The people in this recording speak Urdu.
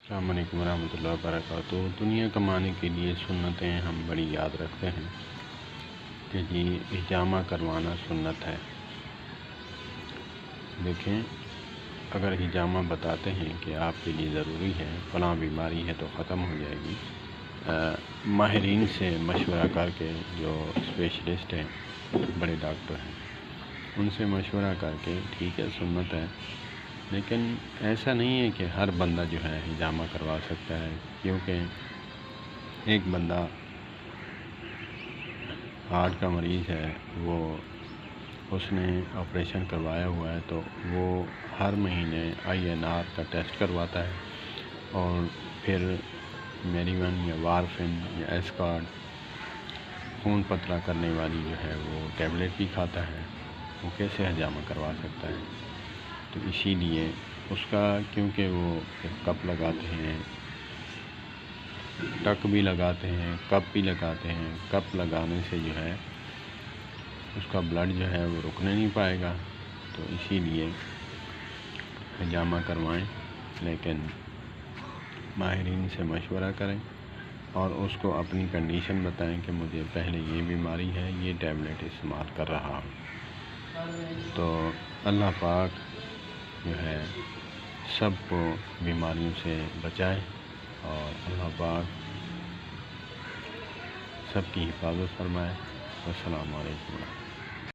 السلام علیکم ورحمۃ اللہ وبرکاتہ۔ دنیا کمانے کے لیے سنتیں ہم بڑی یاد رکھتے ہیں کہ جی حجامہ کروانا سنت ہے۔ دیکھیں، اگر حجامہ بتاتے ہیں کہ آپ کے لیے ضروری ہے، فلاں بیماری ہے تو ختم ہو جائے گی، ماہرین سے مشورہ کر کے، جو اسپیشلسٹ ہیں، بڑے ڈاکٹر ہیں، ان سے مشورہ کر کے ٹھیک ہے سنت ہے، لیکن ایسا نہیں ہے کہ ہر بندہ جو ہے حجامہ کروا سکتا ہے، کیونکہ ایک بندہ ہارٹ کا مریض ہے، اس نے آپریشن کروایا ہوا ہے، تو وہ ہر مہینے INR کا ٹیسٹ کرواتا ہے اور پھر میریون یا وارفن یا ایسکارڈ خون پتلا کرنے والی جو ہے وہ ٹیبلٹ بھی کھاتا ہے۔ وہ کیسے حجامہ کروا سکتا ہے؟ تو اسی لیے اس کا، کیونکہ وہ کپ لگاتے ہیں، ٹک بھی لگاتے ہیں، کپ بھی لگاتے ہیں، کپ لگانے سے جو ہے اس کا بلڈ جو ہے وہ رکنے نہیں پائے گا، تو اسی لیے حجامہ کروائیں، لیکن ماہرین سے مشورہ کریں اور اس کو اپنی کنڈیشن بتائیں کہ مجھے پہلے یہ بیماری ہے، یہ ٹیبلٹ استعمال کر رہا ہوں۔ تو اللہ پاک جو ہے سب کو بیماریوں سے بچائے اور اللہ پاک سب کی حفاظت فرمائے۔ السلام علیکم۔